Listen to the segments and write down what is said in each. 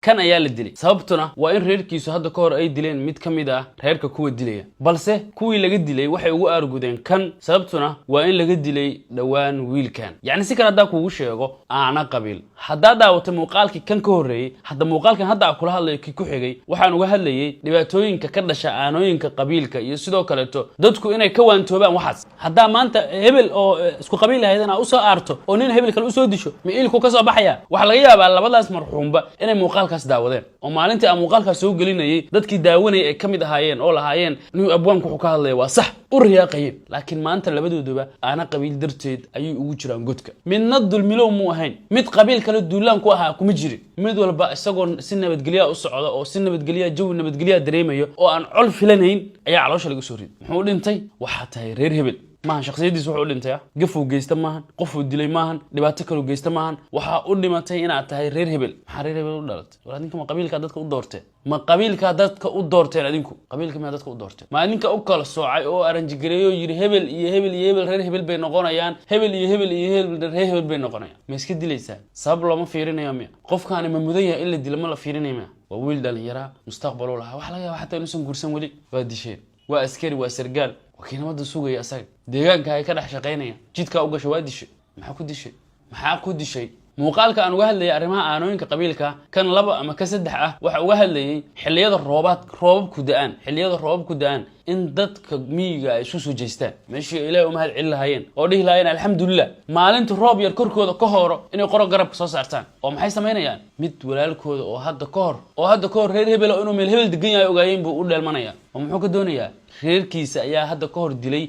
kan ayaa la dilay sababtuna waa in reerkiisu hadda ka hor ay dileen mid ka mid ah reerka kuwa dilaya balse kuwii laga dilay waxay ugu aargudeen kan sababtuna waa in laga dilay dhawaan wiilkan yani si kale hadaa kugu sheego aana qabiil hadaa daawatay muuqaalkii kan ka horeeyay hadda muuqaalkan hadda kula hadlayo ki ku xigay waxaan uga hadlayay dhibaatooyinka ka dhasha aanooyinka qabiilka iyo sidoo kale dadku inay ka waantoobaan waxaas hadaa maanta hebel oo isku qabiil ahaydana u soo aarto oo nin hebel kale u soo disho ma ilku ka soo baxaya waxa laga yaabaa labadaas marxuumba inay muuqaalkaas daawadeen oo maalintii aan muuqaalkaas soo gelinayay dadkii daawanayay ay kamid ahaayeen oo lahaayeen nin abwaanku wuxuu ka hadlaya waa sax u riyaaqayeen laakiin maanta labadooduba aana qabiil darteed ayay ugu jiraan godka midna dulmilow mu ahayn mid qabiil kale duulaan ku ahaa kuma jirin mid walba isagoo si nabadgelyo u socda oo si nabadgelyo jawi nabadgelyo dareemayo oo aan col filanayn ayaa caloosha laga soo riday muxuu dhintay waxa tahay reer hebel maahan shakhsiyadiisu wuxuu dhintay gafuu geysta maahan qofuu dilay maahan dhibaato kale geysta maahan waxa u dhimatay inaad tahay reer hebel maxaa reer hebel u dhalatay walaadinka ma qabiilka dadka u doorteen ma qabiilka dadka u doorteen adinku qabiilka ma dadka u doorteen ma adinka u kala soocay oo aranjigareeyo yiri hebel iyo hebel iyo hebel reer hebel bay noqonayaan hebel iyo hebel iyo hebel reer hebel bay noqonayaan ma iska dilaysaa sabab looma fiirinayo miya qofkaan ma mudan yahay in la dilo ma la fiirinayo miya waa wiil dhalinyaro mustaqbal u lahaa wax laga yaabaa xataa inuusan guursan weli waa disheen waa askari waa sargaal wakiinamada sugaya asaga deegaanka ay ka dhex shaqeynayaan jidka u gashay waa dishay maxaa ku dishay muuqaalka aan uga hadlayay arrimaha aanooyinka qabiilka kan laba ama ka saddex ah waxa uga hadlayay xilliyada roobab ku da'an in dadka miyiga ay isu soo jeestaan meeshii ilaahay u mahad celin lahaayeen oo dhihi lahaayeen alxamdulillah maalinta roob yar korkooda ka horo inay qoro garabka soo saartaan oo maxay sameynayaan mid walaalkooda oo hadda ka hor reer hebel inuu meel hebel degan yahay ogaayeen buu u dheelmanaya oo muxuu ka doonayaa reerkiisa ayaa hadda ka hor dilay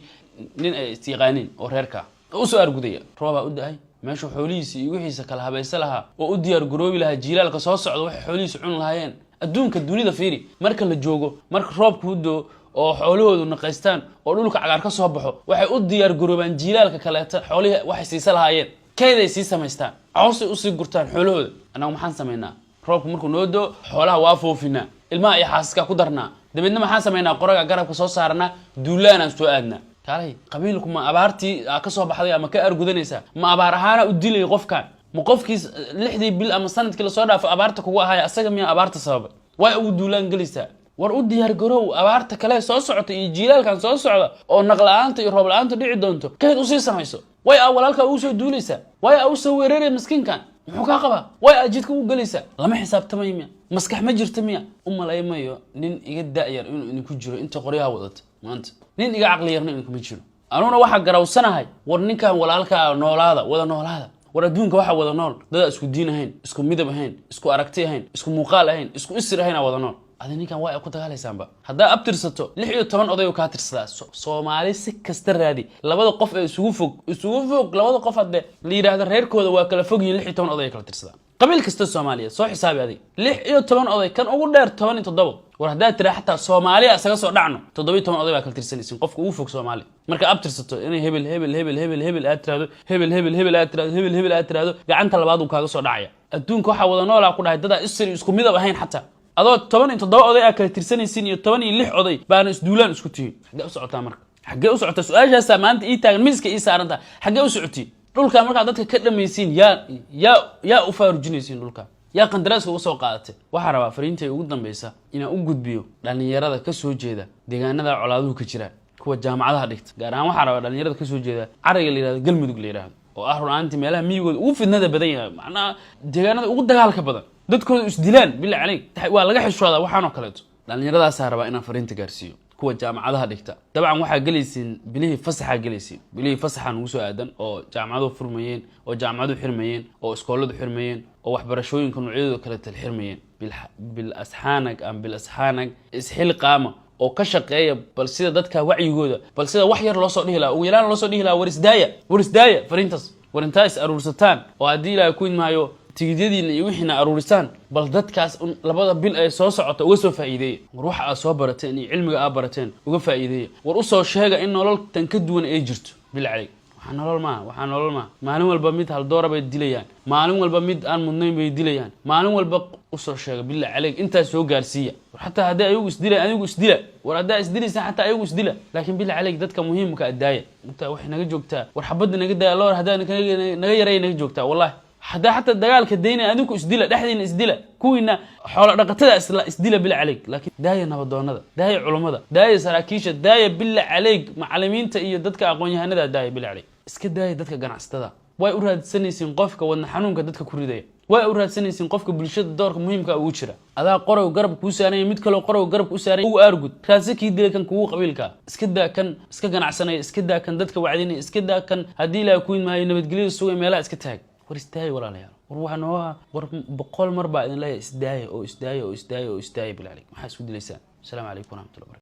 nin ay istiiqaaniin oo reerka u soo argudaya roobaa u da'ay meesha xoolihiisa iyo wixiisa kala habaysan lahaa oo u diyaar garoobi lahaa jiilaalka soo socda waxay xoolihiisa cun lahaayeen adduunka dunida fiiri marka la joogo marka roobku u doo oo xoolahoodu naqaystaan oo dhulka cagaar ka soo baxo waxay u diyaar garoobaan jiilaalka kaleeta xoolihii waxay siisa lahaayeen kayday sii samaystaan cawsay u sii gurtaan xoolahooda annagu maxaan samaynaa roobku markuu noo doo xoolaha waa foofinaa ilmaha iyo xaasaska ku darnaa dabeedna maxaan samaynaa qoraga garabka soo saarnaa duulaanaan soo aadnaa kaalay qabiilku ma abaartii ka soo baxday ama ka argudanaysa ma abaar ahaana u dilay qofkan ma qofkiis 6 bil ama sanadkii la soo dhaafo abaarta kugu ahaay asaga miya abaarta sabab way ugu duulaan galaysaa war u diyaar garow abaarta kale soo socota iyo jiilaalkan soo socda oo naqlaanta iyo roob la'aanta dhici doonto kayd u sii samayso way walaalka uu soo duulaysa way uu soo weeraray miskiinkan muxuu ka qabaa way jidka u galaysa lama xisaabtamay miya maskax ma jirta miya umaleeymayo nin iga daayar inuu ku jiro inta qoryaha wadata maanta nin iga aqli yarna inuu kuma jiro anuna waxa garawsanahay war ninkan walaalka noolaada wada noolaada war adduunka waxa wada nool dad isku diin ahayn isku midab ahayn isku aragti ahayn isku muuqaal ahayn isku isir ahayn wada nool adin ninkan waa ku dagaalaysaanba hadaa abtirsato 16 oday ka tirsadaa Soomaali si kasta raadi labada qof ee isugu fog labada qof hadda la yiraahdo reerkooda waa kala fog yihiin 16 oday kala tirsadaa qabiil kasta Soomaaliya soo xisaabi adig 16 oday kan ugu dheer 17 war hadaa tira xataa Soomaaliya asaga soo dhacno 17 oday baa kala tirsanaysin qofka ugu fog Soomaali marka abtirsato inay hebel aad tiraado hebel aad tiraado gacanta labaad uu kaaga soo dhacaya adduunka waxa wada noolaa ku dhahay dad isku midab ahayn xataa adoo 17 oday kala tirsanaysin iyo 16 oday baana isduulaan isku tihiin xagee u socotaa marka xagee u socotaa su'aashaas maanta ii taagan miiska ii saaranta xagee u socotii dhulka marka dadka ka dhamaysiin yaa u faarujinaysiin dhulka yaa qandaraaska uga soo qaadatay waxa rabaa fariintay ugu dambaysa inaan u gudbiyo dhalinyarada ka soo jeeda deegaanada colaaduhu ka jira kuwa jaamacadaha dhigta gaar ahaan waxa rabaa dhalinyarada ka soo jeeda cariga la yiraahdo galmudug la yiraahdo oo runaantii meelaha miyigooda ugu fidnada badan yahay macnaa deegaanada ugu dagaalka badan dadkooda isdilaan bilaa calayk waa laga xishoodaa waxaan oo kaleeto dhalinyaradaas rabaa inaan fariinta gaarsiiyo kuwa jaamacadaha dhigta dabcan waxa galaysiin bilihii fasaxa ugu soo aadan oo jaamacaduhu furmayeen oo jaamacaduhu xirmayeen oo iskooladu xirmayeen oo waxbarashooyinka noocyadooda kala xirmayeen bil asxaanag isxil qaama oo ka shaqeeya bal sida dadka wacyigooda bal sida wax yar loo soo dhihi lahaa ugu yaraan loo soo dhihi lahaa warisdaaya fariintaas warintaas aruursataan oo haddii ilaahay ku imaayo tigidyadiina iyo wixiina aruurisaan bal dadkaas labada bil ay soo socoto uga soo faa'iideeya war waxa aad soo barateen iyo cilmiga aad barateen uga faa'iideeya war u soo sheega in nolol tan ka duwan ay jirto bil calayk waxaa nolol ma maalin walba mid hal doora bay dilayaan maalin walba mid aan mudnayn bay dilayaan maalin walba u soo sheega bil calayk inta soo gaarsiiya war hatta haddii ayagu isdila war haddii isdilaysan hatta ayagu isdila laakiin bil calayk dadka muhiimka adaaya inta wax naga joogtaa war xabada naga daaya loo hadaa naga yaray naga joogtaa wallahi حتى الدجال كدينا أدوك إسدلة دحين إسدلة كوينا حول رقتها إسدلة بالله عليك لكن داية نبضون هذا داية علوم هذا داية سراكيشة داية بالله عليك معلمين تأيدتك أقوياء هذا داية بالله عليك اسكت داية دتك جناح استدا way u raadsanaysiin qofka wadna xanuunka dadka ku ridaya way u raadsanaysiin qofka bulshada doorka muhiimka ugu jira adaa qorow garab ku saaray mid kale qorow garab ku saaray uu aargud raasakii dilay kan kugu qabiilka iska daa kan iska ganacsanay iska daa kan dadka wacdinay iska daa kan hadii la ku iimaayo nabadgelyada sugay meelaha iska taag war istaay walaalayaal war waxaan war boqol mar baa idin leeyahay isdaay oo isdaay oo isdaay oo isdaay bilaa maxaa isku dilaysaa assalamu alaykum wa rahmatullahi